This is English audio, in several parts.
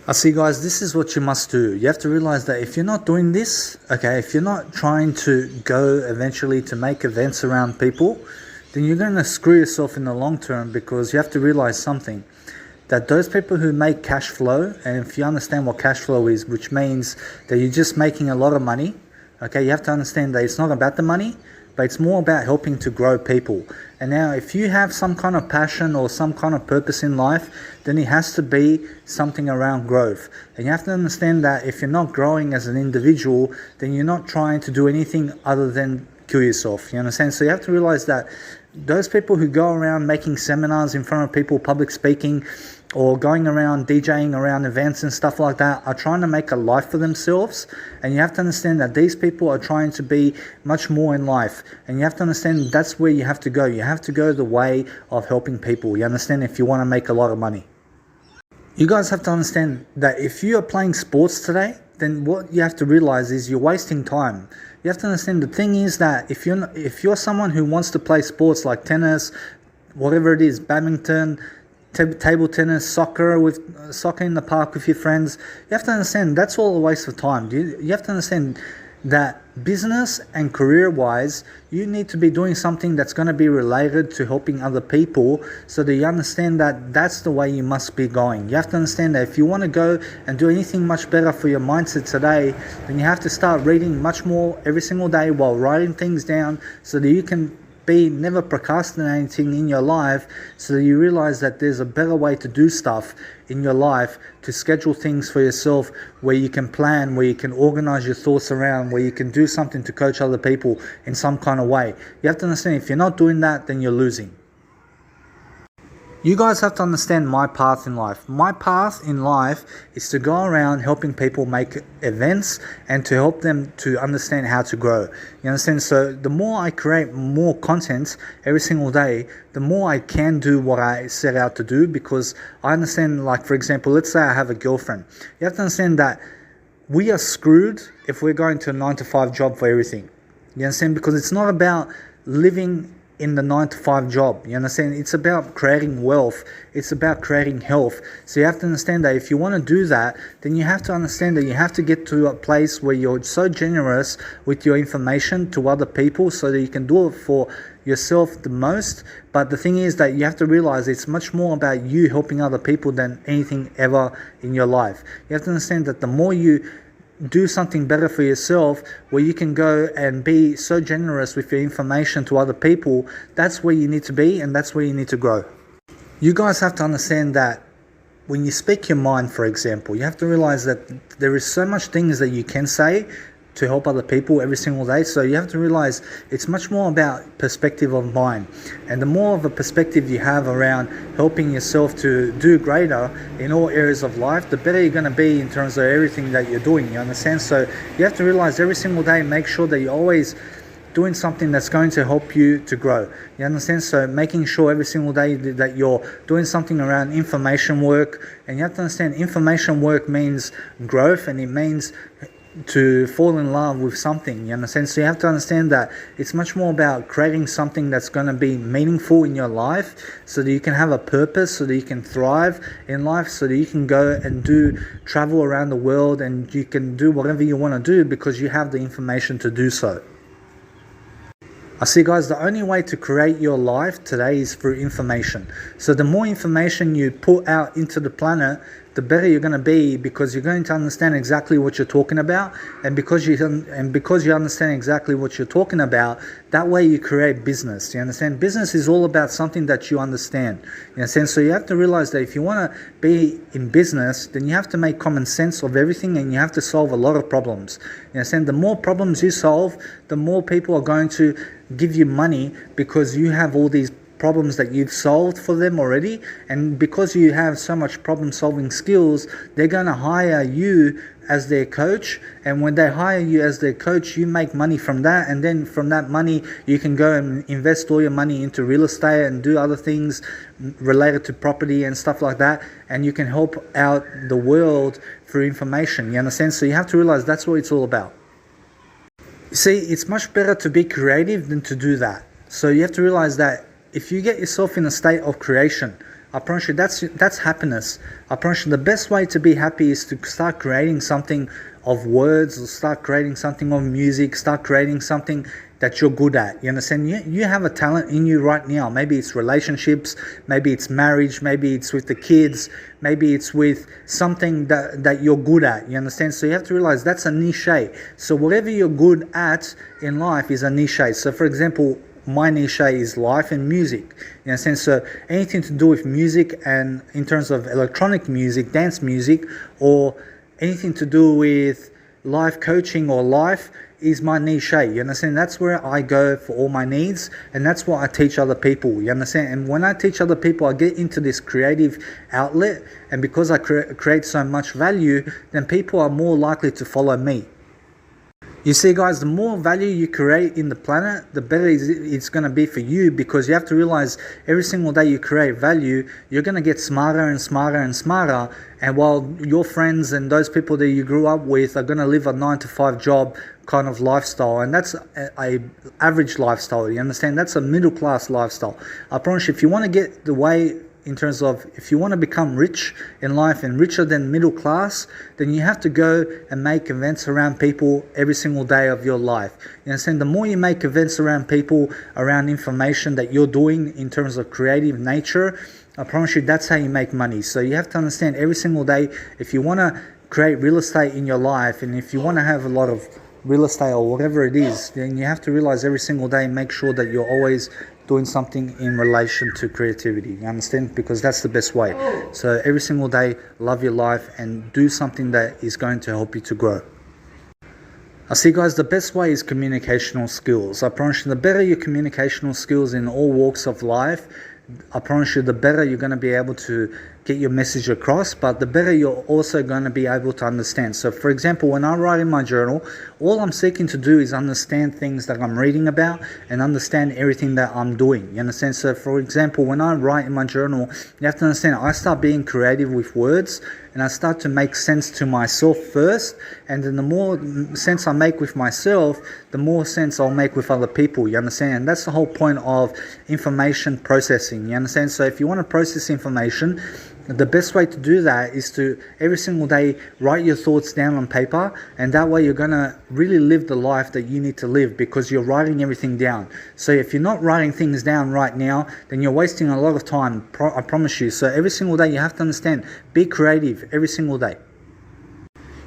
I see, guys, this is what you must do. You have to realize that if you're not doing this, okay, if you're not trying to go eventually to make events around people, then you're going to screw yourself in the long term, because you have to realize something, that those people who make cash flow, and if you understand what cash flow is, which means that you're just making a lot of money, okay, you have to understand that it's not about the money, but it's more about helping to grow people. And now, if you have some kind of passion or some kind of purpose in life, then it has to be something around growth. And you have to understand that if you're not growing as an individual, then you're not trying to do anything other than kill yourself. You understand? So you have to realize that those people who go around making seminars in front of people, public speaking, or going around DJing around events and stuff like that, are trying to make a life for themselves. And you have to understand that these people are trying to be much more in life. And you have to understand that's where you have to go. You have to go the way of helping people. You understand? If you want to make a lot of money. You guys have to understand that if you are playing sports today, then what you have to realize is you're wasting time. You have to understand the thing is that if you're someone who wants to play sports like tennis, whatever it is, badminton, table tennis, soccer in the park with your friends, you have to understand that's all a waste of time. You have to understand that business and career-wise, you need to be doing something that's going to be related to helping other people, so that you understand that that's the way you must be going. You have to understand that if you want to go and do anything much better for your mindset today, then you have to start reading much more every single day while writing things down, so that you can be never procrastinating in your life, so that you realize that there's a better way to do stuff in your life, to schedule things for yourself, where you can plan, where you can organize your thoughts around, where you can do something to coach other people in some kind of way. You have to understand, if you're not doing that, then you're losing. You guys have to understand my path in life. My path in life is to go around helping people make events and to help them to understand how to grow. You understand? So the more I create more content every single day, the more I can do what I set out to do, because I understand, like, for example, let's say I have a girlfriend. You have to understand that we are screwed if we're going to a 9-to-5 job for everything. You understand? Because it's not about living in the 9-to-5 job. You understand? It's about creating wealth. It's about creating health. So you have to understand that if you want to do that, then you have to understand that you have to get to a place where you're so generous with your information to other people, so that you can do it for yourself the most. But the thing is that you have to realize it's much more about you helping other people than anything ever in your life. You have to understand that the more you do something better for yourself, where you can go and be so generous with your information to other people, that's where you need to be, and that's where you need to grow. You guys have to understand that when you speak your mind, for example, you have to realize that there is so much things that you can say to help other people every single day. So you have to realize it's much more about perspective of mind. And the more of a perspective you have around helping yourself to do greater in all areas of life, the better you're going to be in terms of everything that you're doing. You understand? So you have to realize every single day, make sure that you're always doing something that's going to help you to grow. You understand? So making sure every single day that you're doing something around information work. And you have to understand, information work means growth, and it means to fall in love with something. You understand? So you have to understand that it's much more about creating something that's going to be meaningful in your life, so that you can have a purpose, so that you can thrive in life, so that you can go and travel around the world, and you can do whatever you want to do because you have the information to do so. I see, guys, the only way to create your life today is through information. So the more information you put out into the planet, the better you're going to be, because you're going to understand exactly what you're talking about. And because you understand exactly what you're talking about, that way you create business. You understand? Business is all about something that you understand. You understand? So you have to realize that if you want to be in business, then you have to make common sense of everything, and you have to solve a lot of problems. You understand? The more problems you solve, the more people are going to give you money, because you have all these problems that you've solved for them already. And because you have so much problem solving skills, they're going to hire you as their coach. And when they hire you as their coach, you make money from that. And then from that money, you can go and invest all your money into real estate and do other things related to property and stuff like that. And you can help out the world through information. You understand? So you have to realize that's what it's all about. You see, it's much better to be creative than to do that. So you have to realize that if you get yourself in a state of creation, I promise you that's happiness. I promise you the best way to be happy is to start creating something of words, or start creating something of music, start creating something that you're good at. You understand? You have a talent in you right now. Maybe it's relationships, maybe it's marriage, maybe it's with the kids, maybe it's with something that you're good at. You understand? So you have to realize that's a niche. So whatever you're good at in life is a niche. So for example, my niche is life and music. You understand? So anything to do with music, and in terms of electronic music, dance music, or anything to do with life coaching or life is my niche. You understand? That's where I go for all my needs, and that's what I teach other people. You understand? And when I teach other people, I get into this creative outlet, and because I create so much value, then people are more likely to follow me. You see, guys, the more value you create in the planet, the better it's going to be for you, because you have to realize every single day you create value, you're going to get smarter and smarter and smarter. And while your friends and those people that you grew up with are going to live a 9-to-5 job kind of lifestyle, and that's a average lifestyle, you understand? That's a middle class lifestyle. I promise you, if you want to get the way, in terms of if you want to become rich in life and richer than middle class, then you have to go and make events around people every single day of your life. You understand? The more you make events around people, around information that you're doing in terms of creative nature, I promise you that's how you make money. So you have to understand every single day, if you want to create real estate in your life, and if you want to have a lot of real estate or whatever it is, then you have to realize every single day, make sure that you're always doing something in relation to creativity. You understand? Because that's the best way. So every single day, love your life and do something that is going to help you to grow. I see, guys, the best way is communicational skills. I promise you, the better your communicational skills in all walks of life, I promise you, the better you're going to be able to get your message across, but the better you're also going to be able to understand. So for example, when I write in my journal, all I'm seeking to do is understand things that I'm reading about and understand everything that I'm doing. You understand? So for example, when I write in my journal, you have to understand, I start being creative with words, and I start to make sense to myself first, and then the more sense I make with myself, the more sense I'll make with other people. You understand? And that's the whole point of information processing. You understand? So if you want to process information, the best way to do that is to every single day write your thoughts down on paper, and that way you're going to really live the life that you need to live, because you're writing everything down. So if you're not writing things down right now, then you're wasting a lot of time, I promise you. So every single day you have to understand, be creative every single day.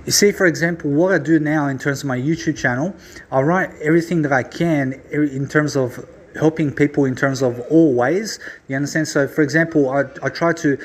You see, for example, what I do now in terms of my YouTube channel, I write everything that I can in terms of helping people in terms of all ways. You understand? So for example, I try to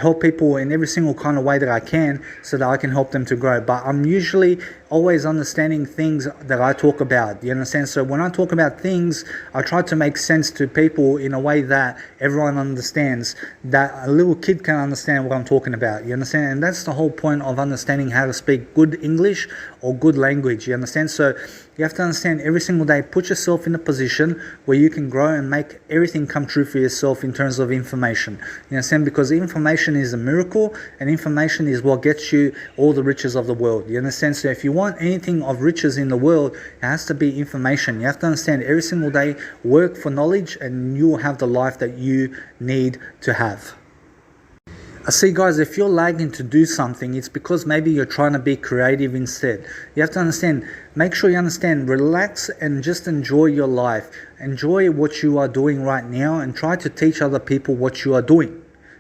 help people in every single kind of way that I can, so that I can help them to grow. But I'm usually always understanding things that I talk about. You understand? So when I talk about things, I try to make sense to people in a way that everyone understands, that a little kid can understand what I'm talking about. You understand? And that's the whole point of understanding how to speak good English or good language. You understand? So you have to understand every single day, put yourself in a position where you can grow and make everything come true for yourself in terms of information. You understand? Because information is a miracle, and information is what gets you all the riches of the world. You understand? So if you want anything of riches in the world, it has to be information. You have to understand every single day, work for knowledge, and you will have the life that you need to have. I see, guys, if you're lagging to do something, it's because maybe you're trying to be creative instead. You have to understand, make sure you understand, relax and just enjoy your life. Enjoy what you are doing right now, and try to teach other people what you are doing.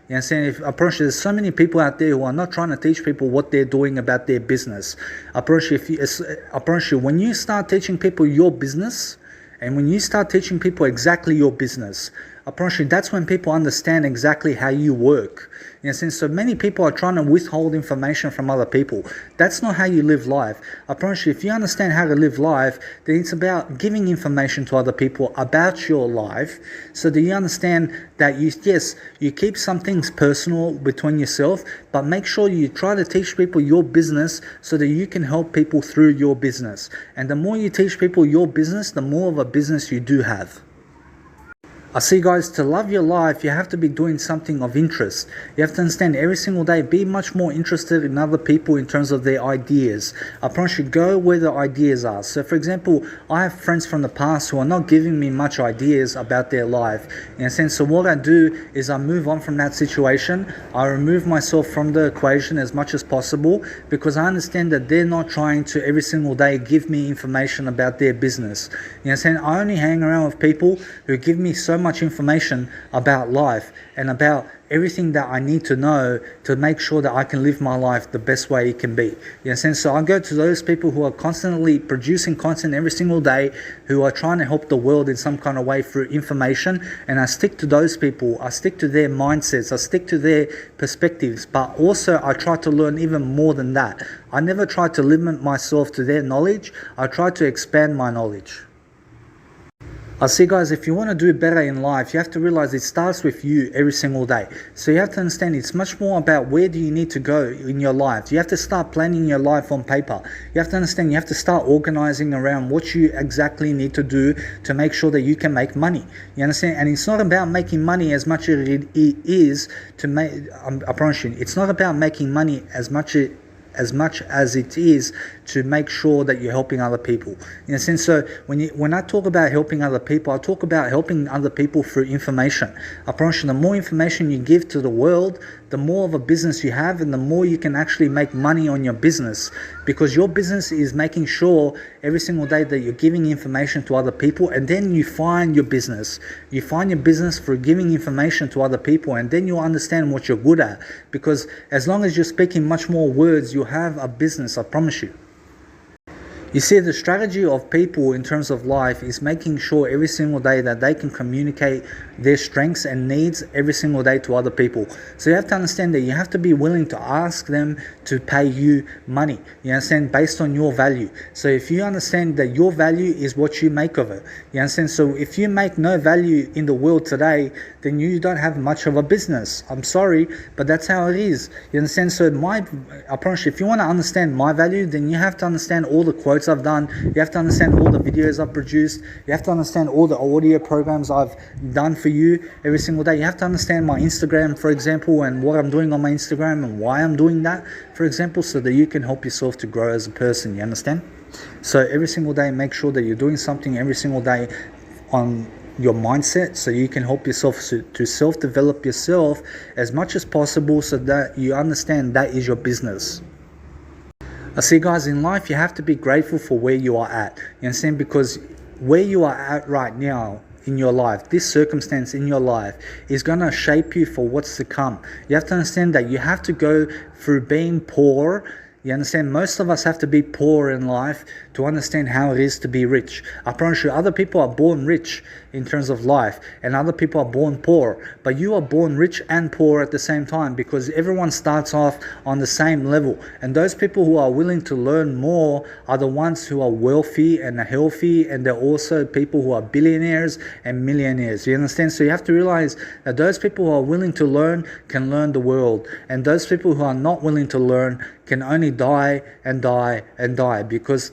You understand? I promise you, there's so many people out there who are not trying to teach people what they're doing about their business. I promise you, when you start teaching people your business, and when you start teaching people exactly your business, I promise you, that's when people understand exactly how you work. You know, since so many people are trying to withhold information from other people. That's not how you live life. I promise you, if you understand how to live life, then it's about giving information to other people about your life, so that you understand that you keep some things personal between yourself, but make sure you try to teach people your business so that you can help people through your business. And the more you teach people your business, the more of a business you do have. I see, guys, to love your life, you have to be doing something of interest. You have to understand every single day, be much more interested in other people in terms of their ideas. I promise you, go where the ideas are. So, for example, I have friends from the past who are not giving me much ideas about their life. In a sense, so what I do is I move on from that situation. I remove myself from the equation as much as possible because I understand that they're not trying to every single day give me information about their business. You know, saying I only hang around with people who give me so much information about life and about everything that I need to know to make sure that I can live my life the best way it can be. You know, so I go to those people who are constantly producing content every single day, who are trying to help the world in some kind of way through information, and I stick to those people. I stick to their mindsets, I stick to their perspectives, but also I try to learn even more than that. I never try to limit myself to their knowledge. I try to expand my knowledge. I see, guys, if you want to do better in life, you have to realize it starts with you every single day. So you have to understand it's much more about where do you need to go in your life. You have to start planning your life on paper. You have to understand you have to start organizing around what you exactly need to do to make sure that you can make money. You understand? And it's not about making money as much as it is to make, I promise you, it's not about making money as much as it is to make sure that you're helping other people. In a sense, so when I talk about helping other people, I talk about helping other people through information. I promise you, the more information you give to the world, the more of a business you have and the more you can actually make money on your business, because your business is making sure every single day that you're giving information to other people, and then you find your business. You find your business through giving information to other people, and then you'll understand what you're good at, because as long as you're speaking much more words, you'll have a business, I promise you. You see, the strategy of people in terms of life is making sure every single day that they can communicate their strengths and needs every single day to other people. So you have to understand that you have to be willing to ask them to pay you money, you understand, based on your value. So if you understand that your value is what you make of it, you understand, so if you make no value in the world today, then you don't have much of a business. I'm sorry, but that's how it is, you understand. So I promise you, if you want to understand my value, then you have to understand all the quotes I've done, you have to understand all the videos I've produced, you have to understand all the audio programs I've done for you every single day. You have to understand my Instagram, for example, and what I'm doing on my Instagram and why I'm doing that, for example, so that you can help yourself to grow as a person, you understand? So every single day, make sure that you're doing something every single day on your mindset, so you can help yourself to self-develop yourself as much as possible, so that you understand that is your business. I see, guys, in life you have to be grateful for where you are at, you understand, because where you are at right now in your life, this circumstance in your life is going to shape you for what's to come. You have to understand that you have to go through being poor. You understand, most of us have to be poor in life to understand how it is to be rich. I promise you, other people are born rich in terms of life, and other people are born poor, but you are born rich and poor at the same time, because everyone starts off on the same level. And those people who are willing to learn more are the ones who are wealthy and healthy, and they're also people who are billionaires and millionaires. You understand? So you have to realize that those people who are willing to learn can learn the world, and those people who are not willing to learn can only die and die and die. Because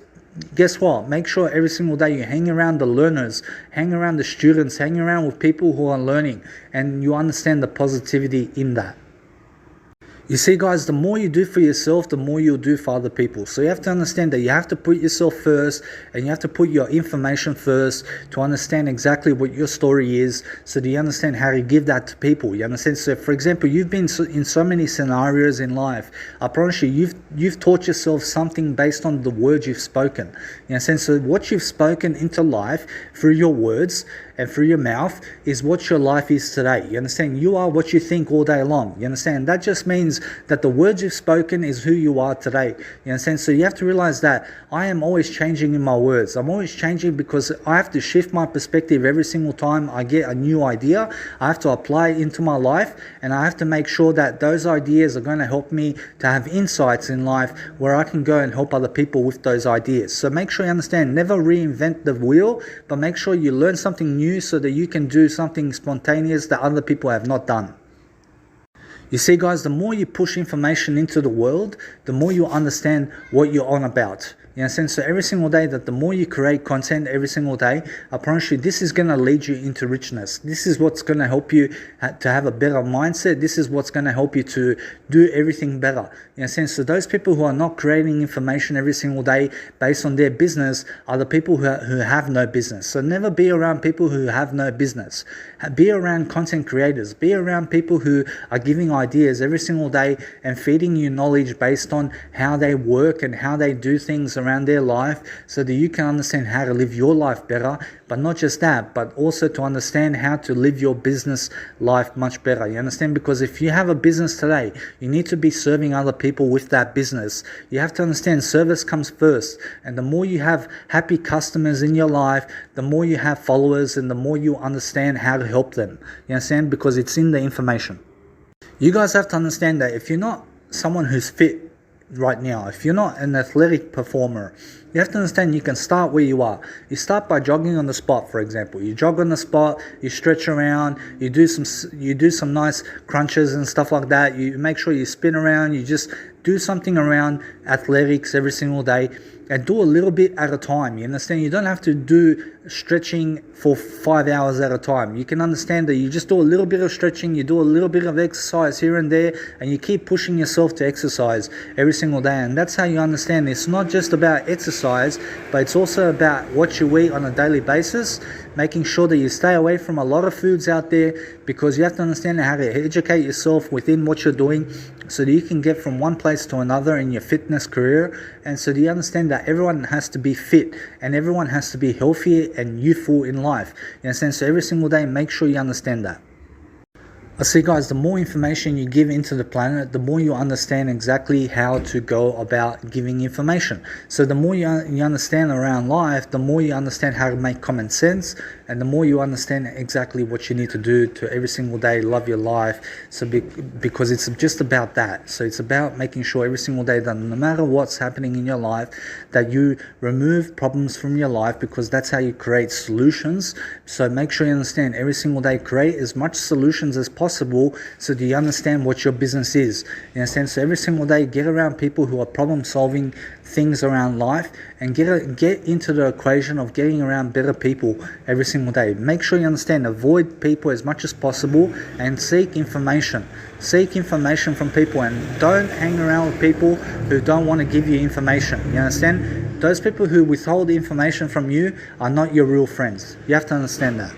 guess what? Make sure every single day you hang around the learners, hang around the students, hang around with people who are learning, and you understand the positivity in that. You see, guys, the more you do for yourself, the more you'll do for other people. So you have to understand that you have to put yourself first, and you have to put your information first to understand exactly what your story is, so that you understand how to give that to people. You understand? So, for example, you've been in so many scenarios in life. I promise you, you've taught yourself something based on the words you've spoken. You understand? So what you've spoken into life through your words and through your mouth is what your life is today. You understand? You are what you think all day long. You understand? That just means that the words you've spoken is who you are today. You understand? So you have to realize that I am always changing in my words. I'm always changing because I have to shift my perspective every single time I get a new idea. I have to apply it into my life, and I have to make sure that those ideas are going to help me to have insights in life where I can go and help other people with those ideas. So make sure you understand, never reinvent the wheel, but make sure you learn something new so that you can do something spontaneous that other people have not done. You see, guys, the more you push information into the world, the more you understand what you're on about. You understand? So every single day, that the more you create content every single day, I promise you, this is going to lead you into richness. This is what's going to help you to have a better mindset. This is what's going to help you to do everything better. You understand? So those people who are not creating information every single day based on their business are the people who have no business. So never be around people who have no business. Be around content creators. Be around people who are giving ideas every single day and feeding you knowledge based on how they work and how they do things around their life, so that you can understand how to live your life better. But not just that, but also to understand how to live your business life much better. You understand? Because if you have a business today, you need to be serving other people with that business. You have to understand service comes first. And the more you have happy customers in your life, the more you have followers and the more you understand how to help them. You understand? Because it's in the information. You guys have to understand that if you're not someone who's fit right now, if you're not an athletic performer, you have to understand you can start where you are. You start by jogging on the spot, for example. You jog on the spot, you stretch around, you do some nice crunches and stuff like that. You make sure you spin around, you just do something around athletics every single day, and do a little bit at a time. You understand? You don't have to do stretching for 5 hours at a time. You can understand that you just do a little bit of stretching, you do a little bit of exercise here and there, and you keep pushing yourself to exercise every single day. And that's how you understand it's not just about exercise, but it's also about what you eat on a daily basis, making sure that you stay away from a lot of foods out there, because you have to understand how to educate yourself within what you're doing, so that you can get from one place to another in your fitness career. And so do you understand that everyone has to be fit and everyone has to be healthy and youthful in life? You understand? So every single day, make sure you understand that. I see, guys, the more information you give into the planet, the more you understand exactly how to go about giving information. So the more you understand around life, the more you understand how to make common sense, and the more you understand exactly what you need to do to every single day love your life. So because it's just about that. So it's about making sure every single day that no matter what's happening in your life, that you remove problems from your life, because that's how you create solutions. So make sure you understand every single day, create as much solutions as possible, so do you understand what your business is. You understand? So every single day, get around people who are problem solving things around life, and get into the equation of getting around better people every single day. Make sure you understand, avoid people as much as possible, and seek information. Seek information from people, and don't hang around with people who don't want to give you information. You understand? Those people who withhold information from you are not your real friends. You have to understand that.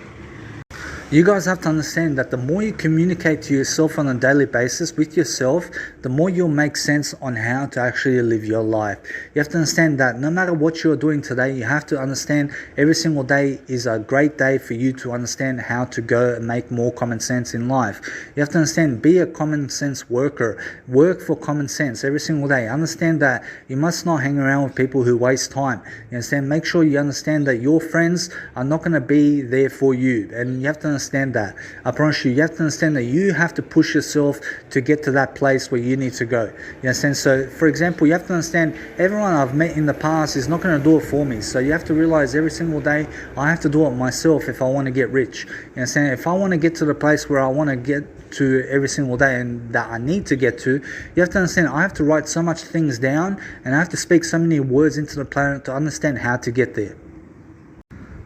You guys have to understand that the more you communicate to yourself on a daily basis with yourself, the more you'll make sense on how to actually live your life. You have to understand that no matter what you're doing today, you have to understand every single day is a great day for you to understand how to go and make more common sense in life. You have to understand, be a common sense worker. Work for common sense every single day. Understand that you must not hang around with people who waste time. You understand? Make sure you understand that your friends are not going to be there for you, and you have to understand that. I promise you have to understand that you have to push yourself to get to that place where you need to go. You understand? So for example, you have to understand, everyone I've met in the past is not going to do it for me. So you have to realize every single day, I have to do it myself if I want to get rich. You understand? If I want to get to the place where I want to get to every single day and that I need to get to, you have to understand, I have to write so much things down, and I have to speak so many words into the planet to understand how to get there.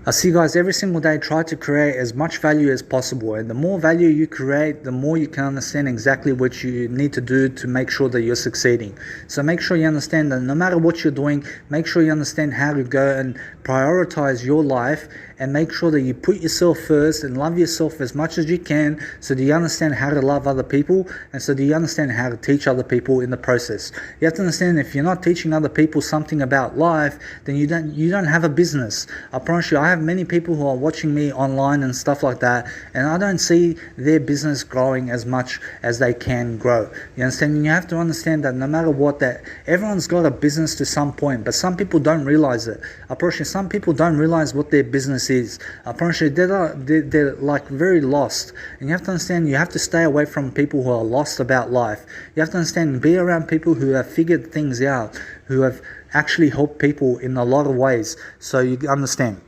I see, guys, every single day, try to create as much value as possible, and the more value you create, the more you can understand exactly what you need to do to make sure that you're succeeding. So make sure you understand that no matter what you're doing, make sure you understand how to go and prioritize your life, and make sure that you put yourself first and love yourself as much as you can, so that you understand how to love other people, and so that you understand how to teach other people in the process. You have to understand, if you're not teaching other people something about life, then you don't have a business. I promise you, I have many people who are watching me online and stuff like that, and I don't see their business growing as much as they can grow. You understand? And you have to understand that no matter what, that everyone's got a business to some point, but some people don't realize it. I promise you, some people don't realize what their business is. I promise you, they're like very lost. And you have to understand, you have to stay away from people who are lost about life. You have to understand, be around people who have figured things out, who have actually helped people in a lot of ways. So you understand.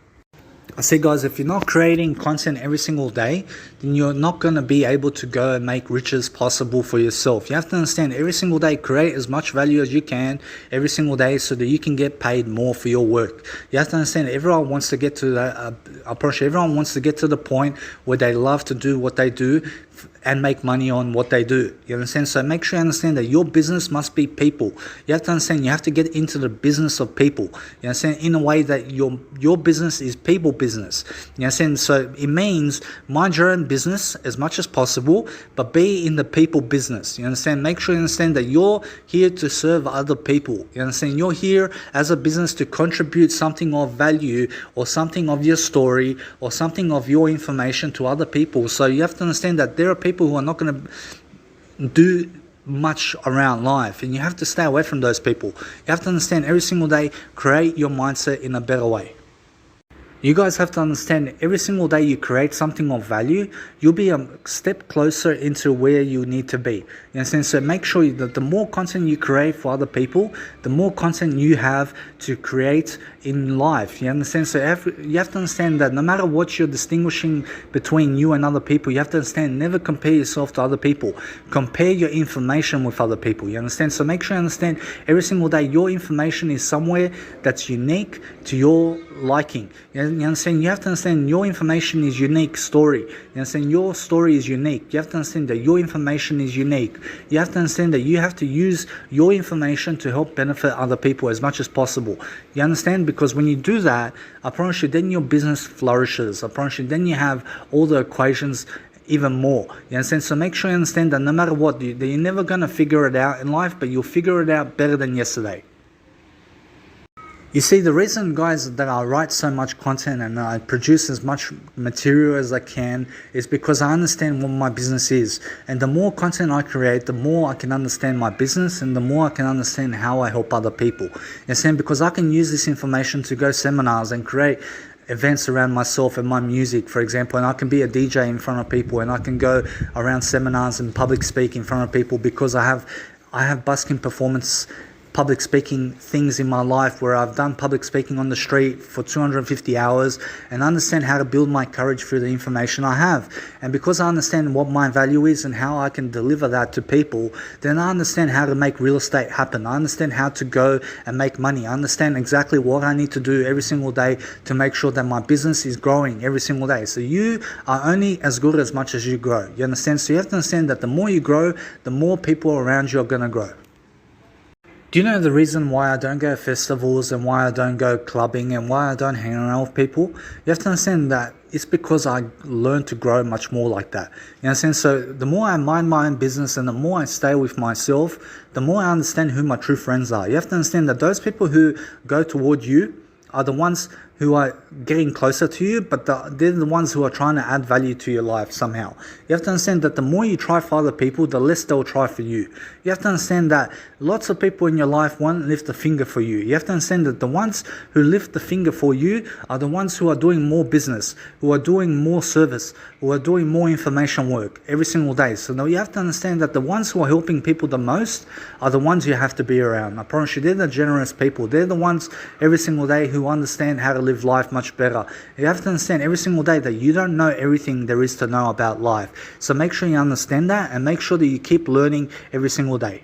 I say, guys, if you're not creating content every single day, then you're not going to be able to go and make riches possible for yourself. You have to understand, every single day, create as much value as you can every single day so that you can get paid more for your work. You have to understand, everyone wants to get to that approach. Everyone wants to get to the point where they love to do what they do and make money on what they do. You understand? So make sure you understand that your business must be people. You have to understand, you have to get into the business of people. You understand? In a way that your business is people business. You understand? So it means mind your own business as much as possible, but be in the people business. You understand? Make sure you understand that you're here to serve other people. You understand? You're here as a business to contribute something of value or something of your story or something of your information to other people. So you have to understand that there are people who are not going to do much around life, and you have to stay away from those people. You have to understand, every single day, create your mindset in a better way. You guys have to understand, every single day you create something of value, you'll be a step closer into where you need to be. You understand? So make sure that the more content you create for other people, the more content you have to create in life. You understand? So you have to understand that no matter what you're distinguishing between you and other people, you have to understand, never compare yourself to other people. Compare your information with other people. You understand? So make sure you understand, every single day your information is somewhere that's unique to your liking. You understand? You have to understand, your information is unique story. You understand? Your story is unique. You have to understand that your information is unique. You have to understand that you have to use your information to help benefit other people as much as possible. You understand? Because when you do that, I promise you, then your business flourishes. I promise you, then you have all the equations even more. You understand? So make sure you understand that no matter what, you're never going to figure it out in life, but you'll figure it out better than yesterday. You see, the reason, guys, that I write so much content and I produce as much material as I can is because I understand what my business is. And the more content I create, the more I can understand my business and the more I can understand how I help other people. You understand? Because I can use this information to go seminars and create events around myself and my music, for example, and I can be a DJ in front of people, and I can go around seminars and public speak in front of people because I have busking performance public speaking things in my life where I've done public speaking on the street for 250 hours and understand how to build my courage through the information I have. And because I understand what my value is and how I can deliver that to people, then I understand how to make real estate happen. I understand how to go and make money. I understand exactly what I need to do every single day to make sure that my business is growing every single day. So you are only as good as much as you grow. You understand? So you have to understand that the more you grow, the more people around you are going to grow. Do you know the reason why I don't go to festivals and why I don't go clubbing and why I don't hang around with people? You have to understand that it's because I learned to grow much more like that. You understand? So the more I mind my own business and the more I stay with myself, the more I understand who my true friends are. You have to understand that those people who go toward you are the ones who are getting closer to you, but they're the ones who are trying to add value to your life somehow. You have to understand that the more you try for other people, the less they'll try for you. You have to understand that lots of people in your life won't lift a finger for you. You have to understand that the ones who lift the finger for you are the ones who are doing more business, who are doing more service, who are doing more information work every single day. So now you have to understand that the ones who are helping people the most are the ones you have to be around. I promise you, they're the generous people. They're the ones every single day who understand how to live life much better. You have to understand every single day that you don't know everything there is to know about life. So make sure you understand that and make sure that you keep learning every single day.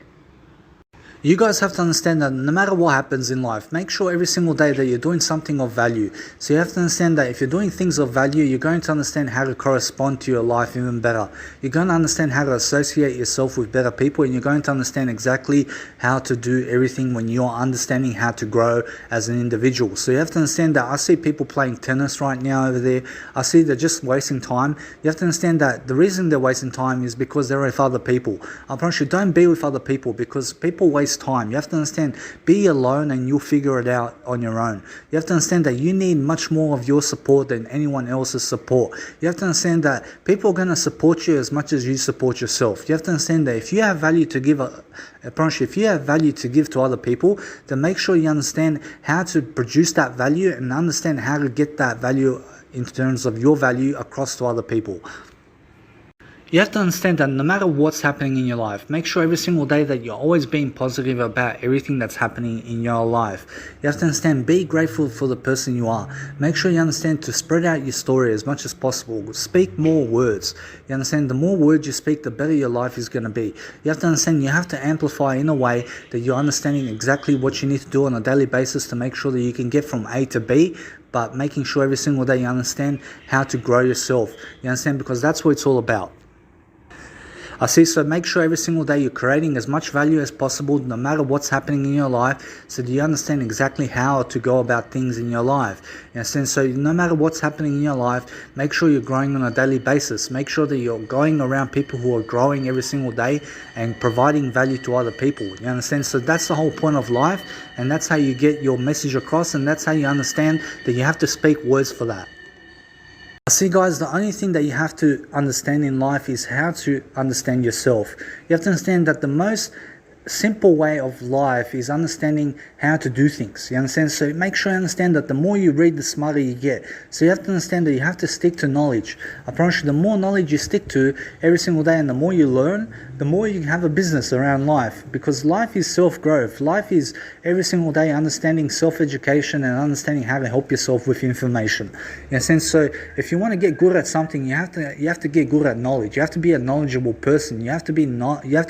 You guys have to understand that no matter what happens in life, make sure every single day that you're doing something of value. So you have to understand that if you're doing things of value, you're going to understand how to correspond to your life even better. You're going to understand how to associate yourself with better people, and you're going to understand exactly how to do everything when you're understanding how to grow as an individual. So you have to understand that I see people playing tennis right now over there. I see they're just wasting time. You have to understand that the reason they're wasting time is because they're with other people. I promise you, don't be with other people because people waste time. You have to understand, be alone and you'll figure it out on your own. You have to understand that you need much more of your support than anyone else's support. You have to understand that people are going to support you as much as you support yourself. You have to understand that if you have value to give, if you have value to give to other people, then make sure you understand how to produce that value and understand how to get that value in terms of your value across to other people. You have to understand that no matter what's happening in your life, make sure every single day that you're always being positive about everything that's happening in your life. You have to understand, be grateful for the person you are. Make sure you understand to spread out your story as much as possible. Speak more words. You understand, the more words you speak, the better your life is going to be. You have to understand, you have to amplify in a way that you're understanding exactly what you need to do on a daily basis to make sure that you can get from A to B, but making sure every single day you understand how to grow yourself. You understand, because that's what it's all about. So make sure every single day you're creating as much value as possible no matter what's happening in your life, so that you understand exactly how to go about things in your life. You understand? So no matter what's happening in your life, make sure you're growing on a daily basis. Make sure that you're going around people who are growing every single day and providing value to other people. You understand? So that's the whole point of life, and that's how you get your message across, and that's how you understand that you have to speak words for that. See guys, the only thing that you have to understand in life is how to understand yourself. You have to understand that the most simple way of life is understanding how to do things. You understand? So make sure you understand that the more you read, the smarter you get. So you have to understand that you have to stick to knowledge. I promise you, the more knowledge you stick to every single day and the more you learn, the more you can have a business around life. Because life is self-growth. Life is every single day understanding self-education and understanding how to help yourself with information. You understand? So if you want to get good at something, you have to get good at knowledge. You have to be a knowledgeable person. You have to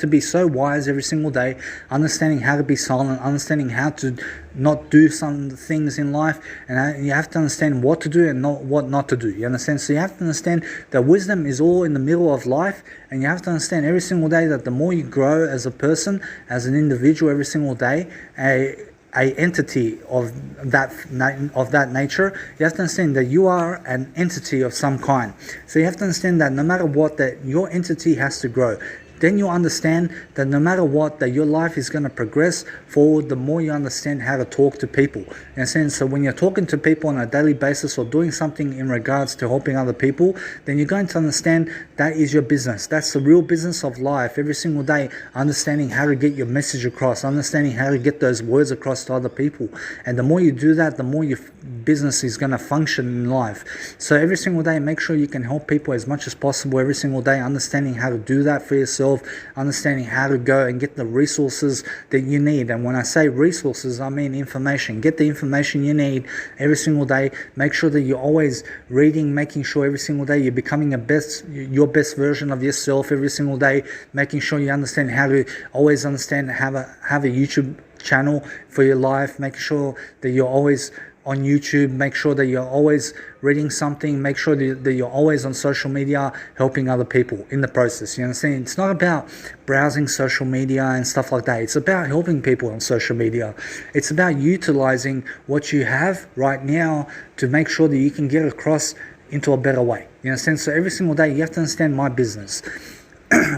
be so wise every single day, understanding how to be silent, understanding how to not do some things in life, and you have to understand what to do and what not to do. You understand? So you have to understand that wisdom is all in the middle of life, and you have to understand every single day that the more you grow as a person, as an individual every single day, a entity of that nature, you have to understand that you are an entity of some kind. So you have to understand that no matter what, that your entity has to grow. Then you understand that no matter what, that your life is going to progress forward the more you understand how to talk to people. And so when you're talking to people on a daily basis or doing something in regards to helping other people, then you're going to understand that is your business. That's the real business of life. Every single day, understanding how to get your message across, understanding how to get those words across to other people. And the more you do that, the more your business is going to function in life. So every single day, make sure you can help people as much as possible every single day, understanding how to do that for yourself, understanding how to go and get the resources that you need. And when I say resources, I mean information. Get the information you need every single day. Make sure that you're always reading, making sure every single day you're becoming your best version of yourself every single day, making sure you understand how to always understand, have a YouTube channel for your life, making sure that you're always on YouTube, make sure that you're always reading something, make sure that you're always on social media helping other people in the process. You understand? It's not about browsing social media and stuff like that. It's about helping people on social media. It's about utilizing what you have right now to make sure that you can get across into a better way. You understand? So every single day you have to understand my business.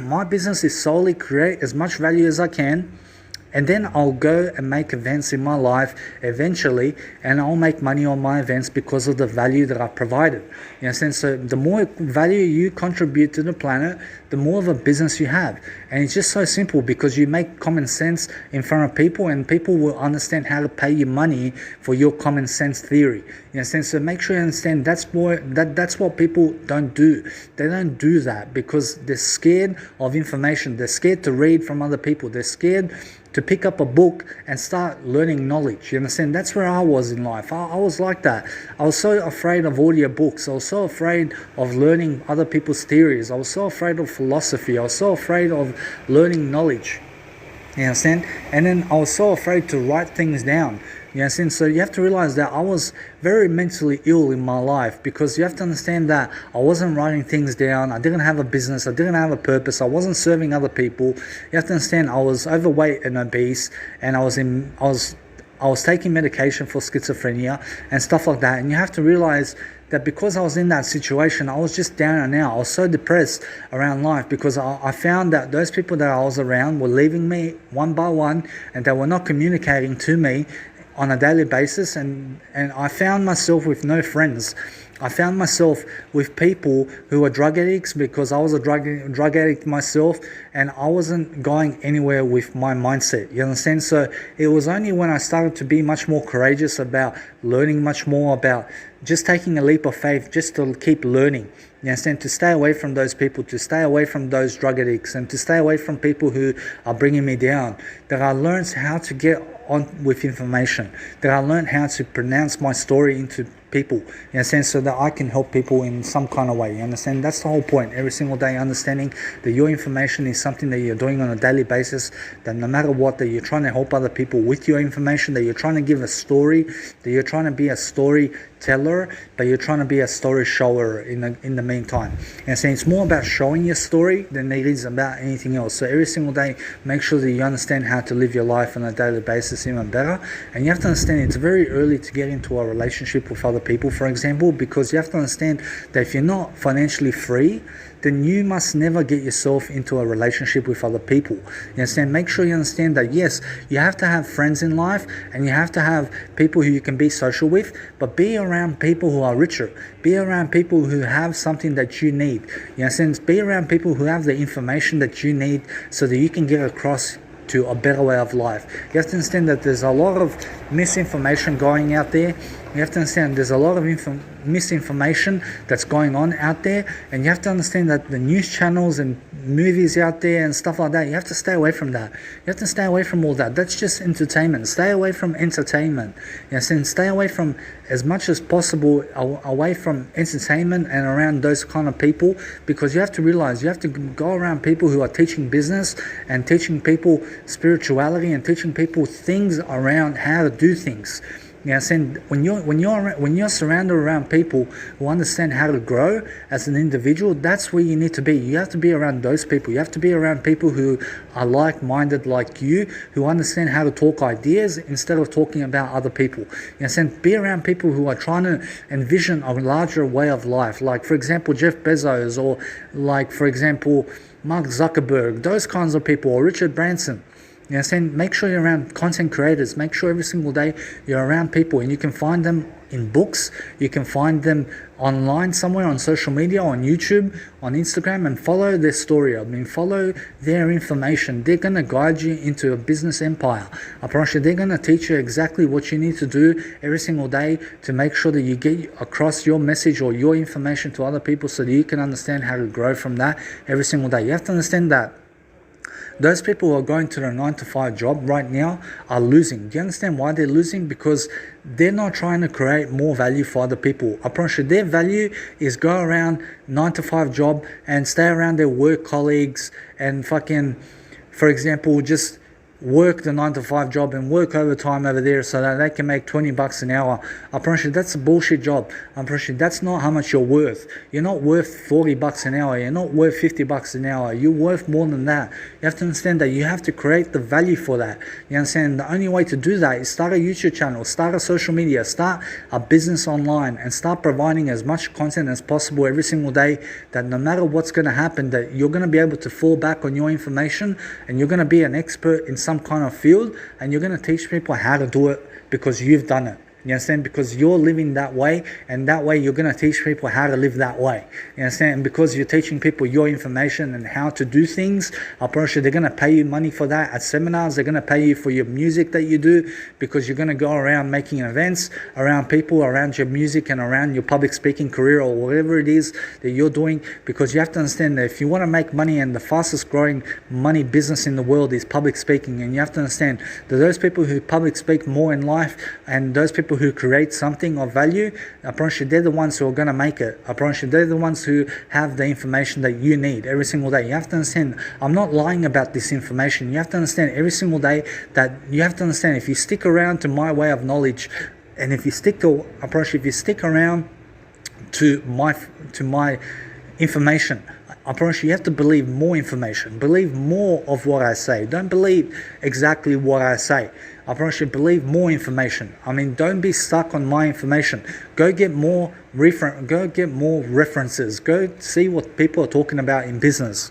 My business is solely create as much value as I can, and then I'll go and make events in my life eventually, and I'll make money on my events because of the value that I provided. You understand? So the more value you contribute to the planet, the more of a business you have. And it's just so simple, because you make common sense in front of people, and people will understand how to pay you money for your common sense theory. You understand? So make sure you understand that's what people don't do. They don't do that because they're scared of information. They're scared to read from other people. They're scared to pick up a book and start learning knowledge. You understand? That's where I was in life. I was like that. I was so afraid of audio books. I was so afraid of learning other people's theories. I was so afraid of philosophy. I was so afraid of learning knowledge. You understand? And then I was so afraid to write things down. You understand? So you have to realize that I was very mentally ill in my life, because you have to understand that I wasn't writing things down. I didn't have a business. I didn't have a purpose. I wasn't serving other people. You have to understand I was overweight and obese, and I was taking medication for schizophrenia and stuff like that. And you have to realize that because I was in that situation, I was just down and out. I was so depressed around life because I found that those people that I was around were leaving me one by one, and they were not communicating to me on a daily basis, and I found myself with no friends. I found myself with people who were drug addicts because I was a drug addict myself, and I wasn't going anywhere with my mindset. You understand? So it was only when I started to be much more courageous about learning much more, about just taking a leap of faith, just to keep learning. You understand? To stay away from those people, to stay away from those drug addicts, and to stay away from people who are bringing me down. That I learned how to get on with information. That I learned how to pronounce my story into people, you understand, so that I can help people in some kind of way. You understand? That's the whole point. Every single day, understanding that your information is something that you're doing on a daily basis, that no matter what, that you're trying to help other people with your information, that you're trying to give a story, that you're trying to be a storyteller, but you're trying to be a story shower in the meantime. And so it's more about showing your story than it is about anything else. So every single day, make sure that you understand how to live your life on a daily basis even better. And you have to understand it's very early to get into a relationship with other people, for example, because you have to understand that if you're not financially free, then you must never get yourself into a relationship with other people. You understand? Make sure you understand that yes, you have to have friends in life, and you have to have people who you can be social with, but be around people who are richer. Be around people who have something that you need. You understand? Be around people who have the information that you need so that you can get across to a better way of life. You have to understand that there's a lot of misinformation going out there. You have to understand there's a lot of misinformation that's going on out there, and you have to understand that the news channels and movies out there and stuff like that, you have to stay away from that. You have to stay away from all that. That's just entertainment. Stay away from entertainment. You know, stay away from as much as possible away from entertainment and around those kind of people, because you have to realize you have to go around people who are teaching business and teaching people spirituality and teaching people things around how to do things. You know, saying when you're surrounded around people who understand how to grow as an individual, that's where you need to be. You have to be around those people. You have to be around people who are like-minded like you, who understand how to talk ideas instead of talking about other people. You know, saying be around people who are trying to envision a larger way of life. Like, for example, Jeff Bezos, or like, for example, Mark Zuckerberg, those kinds of people, or Richard Branson. You understand? Make sure you're around content creators. Make sure every single day you're around people, and you can find them in books. You can find them online somewhere on social media, on YouTube, on Instagram, and follow their story. I mean, follow their information. They're going to guide you into a business empire. I promise you, they're going to teach you exactly what you need to do every single day to make sure that you get across your message or your information to other people so that you can understand how to grow from that every single day. You have to understand that those people who are going to their 9-to-5 job right now are losing. Do you understand why they're losing? Because they're not trying to create more value for other people. I promise you, their value is go around 9-to-5 job and stay around their work colleagues and fucking, for example, just work the 9-to-5 job and work overtime over there so that they can make $20 an hour. I promise you, that's a bullshit job. I promise you, that's not how much you're worth. You're not worth $40 an hour. You're not worth $50 an hour. You're worth more than that. You have to understand that you have to create the value for that. You understand? The only way to do that is start a YouTube channel, start a social media, start a business online, and start providing as much content as possible every single day, that no matter what's going to happen, that you're going to be able to fall back on your information, and you're going to be an expert in some kind of field, and you're going to teach people how to do it because you've done it. You understand? Because you're living that way, and that way you're going to teach people how to live that way. You understand? And because you're teaching people your information and how to do things, I promise you, they're going to pay you money for that at seminars. They're going to pay you for your music that you do, because you're going to go around making events around people, around your music, and around your public speaking career, or whatever it is that you're doing. Because you have to understand that if you want to make money, and the fastest growing money business in the world is public speaking, and you have to understand that those people who public speak more in life, and those people who create something of value, I promise you, they're the ones who are going to make it. I promise you, they're the ones who have the information that you need every single day. You have to understand, I'm not lying about this information. You have to understand every single day that you have to understand, if you stick around to my way of knowledge, and if you stick to, I promise you, if you stick around to my information, I promise you have to believe more information. Believe more of what I say. Don't believe exactly what I say. I promise you, believe more information. I mean, don't be stuck on my information. Go get more references. Go see what people are talking about in business.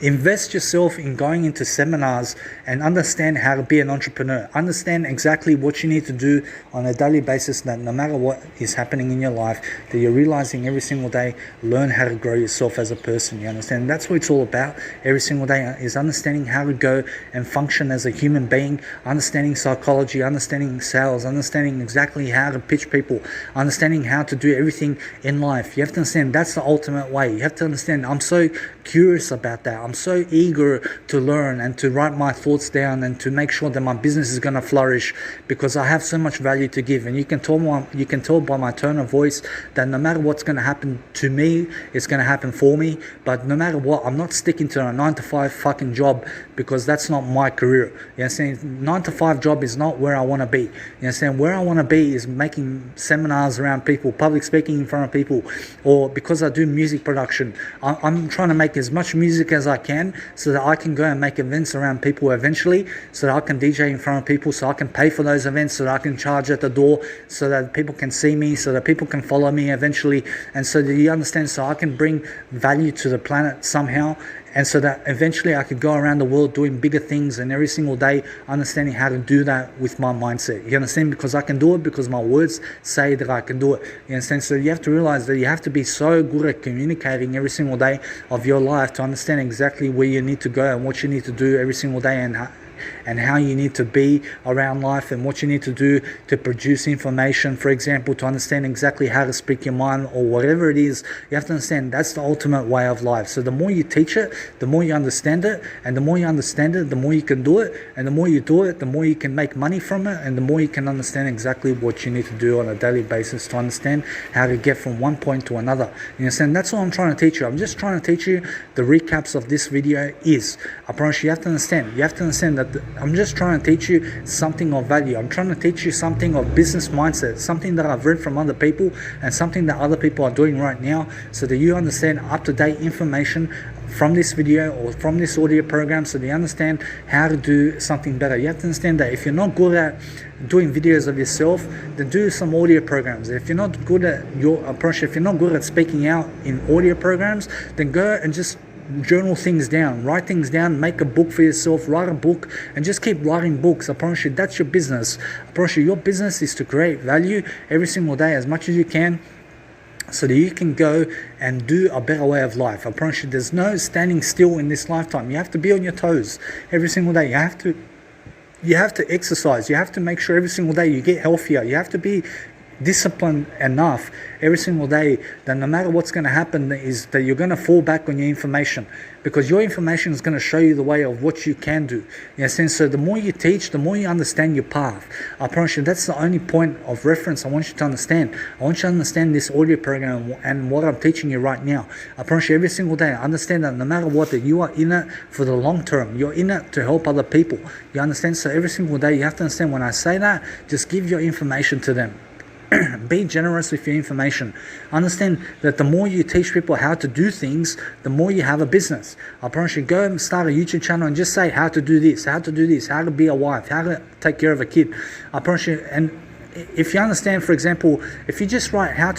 Invest yourself in going into seminars and understand how to be an entrepreneur. Understand exactly what you need to do on a daily basis, that no matter what is happening in your life, that you're realizing every single day, learn how to grow yourself as a person. You understand? That's what it's all about every single day, is understanding how to go and function as a human being, understanding psychology, understanding sales, understanding exactly how to pitch people, understanding how to do everything in life. You have to understand that's the ultimate way. You have to understand, I'm so curious about that. I'm so eager to learn and to write my thoughts down and to make sure that my business is going to flourish, because I have so much value to give. And you can tell by my tone of voice that no matter what's going to happen to me, it's going to happen for me. But no matter what, I'm not sticking to a 9-to-5 fucking job, because that's not my career. You understand? 9-to-5 job is not where I want to be. You understand? Where I want to be is making seminars around people, public speaking in front of people, or because I do music production, I'm trying to make as much music as I can so that I can go and make events around people eventually, so that I can DJ in front of people, so I can pay for those events, so that I can charge at the door, so that people can see me, so that people can follow me eventually, and so that you understand, so I can bring value to the planet somehow, and so that eventually I could go around the world doing bigger things, and every single day understanding how to do that with my mindset. You understand? Because I can do it, because my words say that I can do it. You understand? So you have to realize that you have to be so good at communicating every single day of your life to understand exactly where you need to go and what you need to do every single day, and how you need to be around life, and what you need to do to produce information, for example, to understand exactly how to speak your mind, or whatever it is. You have to understand that's the ultimate way of life. So the more you teach it, the more you understand it, and the more you understand it, the more you can do it, and the more you do it, the more you can make money from it, and the more you can understand exactly what you need to do on a daily basis to understand how to get from one point to another. You understand? That's what I'm trying to teach you. I'm just trying to teach you the recaps of this video is. I promise you have to understand. You have to understand that I'm just trying to teach you something of value. I'm trying to teach you something of business mindset, something that I've read from other people, and something that other people are doing right now, so that you understand up-to-date information from this video or from this audio program, so that you understand how to do something better. You have to understand that if you're not good at doing videos of yourself, then do some audio programs. If you're not good at your approach, if you're not good at speaking out in audio programs, then go and just journal things down, write things down, make a book for yourself, write a book, and just keep writing books. I promise you, that's your business. I promise you, your business is to create value every single day as much as you can, so that you can go and do a better way of life. I promise you, there's no standing still in this lifetime. You have to be on your toes every single day. You have to exercise. You have to make sure every single day you get healthier. You have to be disciplined enough every single day that no matter what's going to happen, is that you're going to fall back on your information, because your information is going to show you the way of what you can do. You know, so the more you teach, the more you understand your path. I promise you, that's the only point of reference I want you to understand. I want you to understand this audio program and what I'm teaching you right now. I promise you, every single day, understand that no matter what, that you are in it for the long term. You're in it to help other people. You understand? So every single day, you have to understand, when I say that, just give your information to them. Be generous with your information. Understand that the more you teach people how to do things, the more you have a business. I promise you, go and start a YouTube channel and just say how to do this, how to do this, how to be a wife, how to take care of a kid. I promise you, and if you understand, for example, if you just write how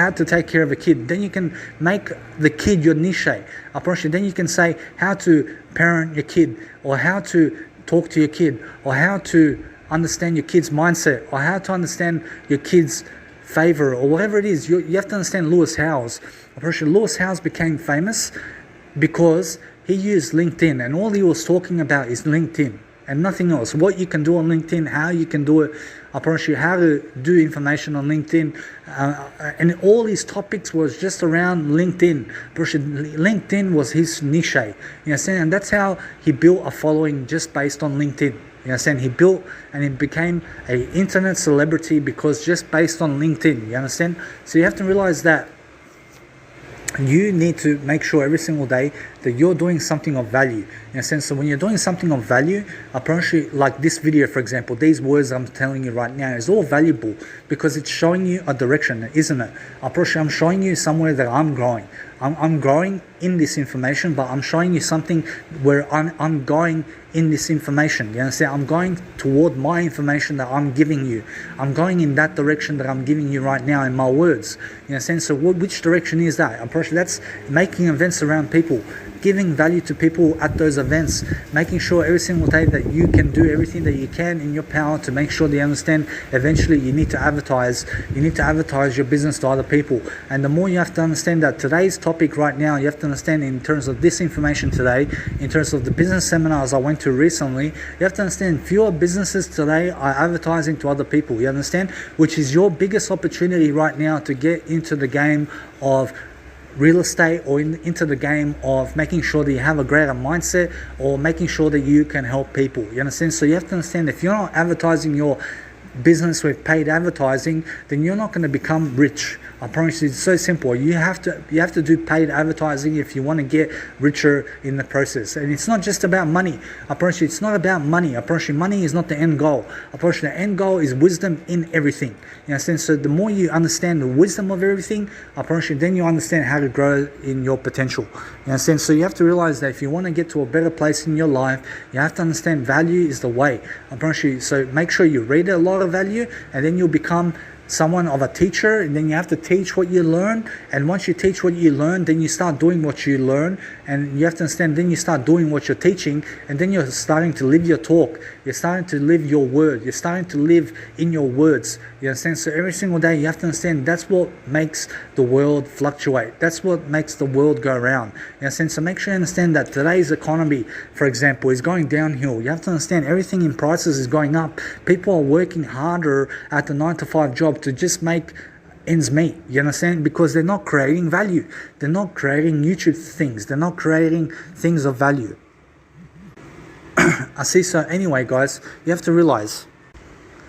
to take care of a kid, then you can make the kid your niche. I promise you, then you can say how to parent your kid, or how to talk to your kid, or how to understand your kid's mindset, or how to understand your kid's favor, or whatever it is. You have to understand Lewis Howes. I'm pretty sure Lewis Howes became famous because he used LinkedIn, and all he was talking about is LinkedIn and nothing else. What you can do on LinkedIn, how you can do it. I promise you how to do information on LinkedIn, and all his topics was just around LinkedIn. LinkedIn was his niche, you understand? And that's how he built a following, just based on LinkedIn. You understand? He built and he became an internet celebrity because just based on LinkedIn. You understand? So you have to realize that you need to make sure every single day that you're doing something of value. In a sense, so when you're doing something of value, I promise you, like this video, for example, these words I'm telling you right now is all valuable because it's showing you a direction, isn't it? I promise you, I'm showing you somewhere that I'm growing. I'm growing in this information, but I'm showing you something where I'm going in this information. You understand? I'm going toward my information that I'm giving you. I'm going in that direction that I'm giving you right now in my words. You understand? So which direction is that? I'm pretty sure that's making events around people, giving value to people at those events, making sure every single day that you can do everything that you can in your power to make sure they understand eventually you need to advertise your business to other people. And the more you have to understand that today's topic right now, you have to understand in terms of this information today, in terms of the business seminars I went to recently, you have to understand fewer businesses today are advertising to other people, you understand? Which is your biggest opportunity right now to get into the game of real estate, or into the game of making sure that you have a greater mindset, or making sure that you can help people, you understand? So you have to understand, if you're not advertising your business with paid advertising, then you're not going to become rich. I promise you, it's so simple. You have to do paid advertising if you want to get richer in the process. And it's not just about money. I promise you, it's not about money. I promise you, money is not the end goal. I promise you, the end goal is wisdom in everything. You understand? So the more you understand the wisdom of everything, I promise you, then you understand how to grow in your potential. You understand? So you have to realize that if you want to get to a better place in your life, you have to understand value is the way. I promise you. So make sure you read a lot of value, and then you'll become someone of a teacher, and then you have to teach what you learn. And once you teach what you learn, then you start doing what you learn, and you have to understand, then you start doing what you're teaching, and then you're starting to live your talk, you're starting to live your word, you're starting to live in your words, you understand? So every single day you have to understand that's what makes the world fluctuate, that's what makes the world go around, you understand? So make sure you understand that today's economy, for example, is going downhill. You have to understand everything in prices is going up. People are working harder at the 9-to-5 job to just make ends meet, you understand? Because they're not creating value, they're not creating YouTube things, they're not creating things of value. I see. So anyway, guys, you have to realize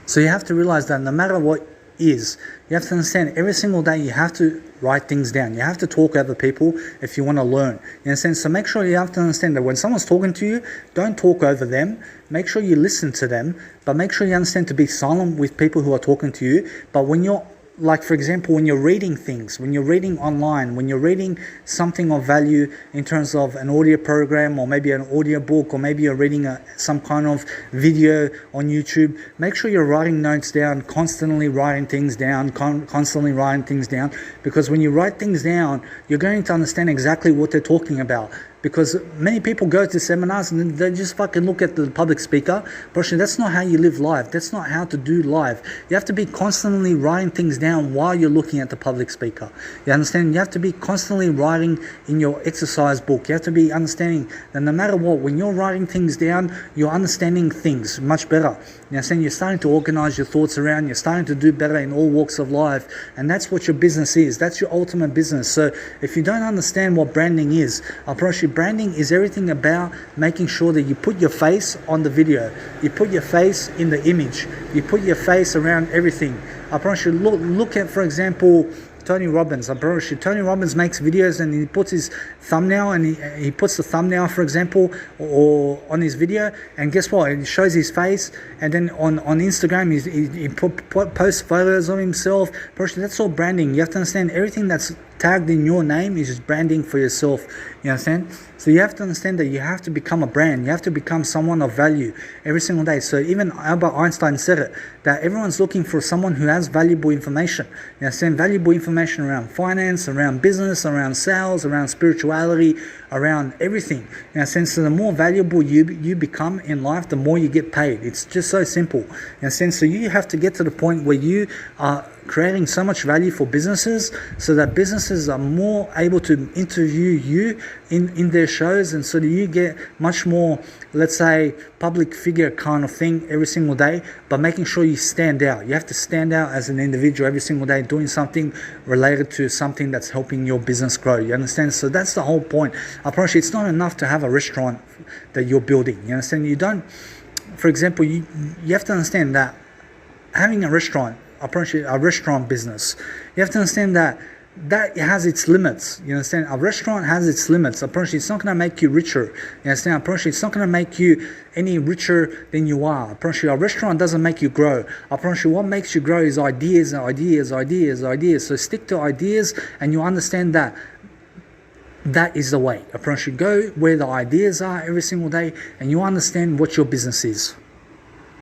that no matter what is, you have to understand every single day you have to write things down. You have to talk to other people if you want to learn. You understand? So make sure you have to understand that when someone's talking to you, don't talk over them. Make sure you listen to them, but make sure you understand to be silent with people who are talking to you. But when you're, like for example, when you're reading things, when you're reading online, when you're reading something of value in terms of an audio program, or maybe an audio book, or maybe you're reading some kind of video on YouTube, make sure you're writing notes down, constantly writing things down, because when you write things down, you're going to understand exactly what they're talking about. Because many people go to seminars and they just fucking look at the public speaker. But that's not how you live life. That's not how to do life. You have to be constantly writing things down while you're looking at the public speaker. You understand? You have to be constantly writing in your exercise book. You have to be understanding that no matter what, when you're writing things down, you're understanding things much better. You understand? You're starting to organize your thoughts around. You're starting to do better in all walks of life. And that's what your business is. That's your ultimate business. So if you don't understand what branding is, I promise you, branding is everything about making sure that you put your face on the video, you put your face in the image, you put your face around everything. I promise you, look at, for example, Tony Robbins. I promise you, Tony Robbins makes videos and he puts his thumbnail, and he puts the thumbnail, for example, or on his video, and guess what? It shows his face, and then on Instagram he posts photos of himself. That's all branding. You have to understand everything that's tagged in your name is just branding for yourself. You understand? So you have to understand that you have to become a brand. You have to become someone of value every single day. So even Albert Einstein said it, that everyone's looking for someone who has valuable information. You understand? Valuable information around finance, around business, around sales, around spirituality, around everything. You understand? So the more valuable you become in life, the more you get paid. It's just so simple. You understand? So you have to get to the point where you are creating so much value for businesses, so that businesses are more able to interview you in their shows, and so that you get much more, let's say, public figure kind of thing every single day, but making sure you stand out. You have to stand out as an individual every single day, doing something related to something that's helping your business grow. You understand? So that's the whole point. I promise you, it's not enough to have a restaurant that you're building. You understand? You don't, for example, you have to understand that having a restaurant, I promise you, a restaurant business, you have to understand that has its limits. You understand? A restaurant has its limits. I promise you, it's not going to make you richer. You understand? I promise you, it's not going to make you any richer than you are. I promise you, a restaurant doesn't make you grow. I promise you, what makes you grow is ideas. So stick to ideas, and you understand that is the way. I promise you, go where the ideas are every single day, and you understand what your business is.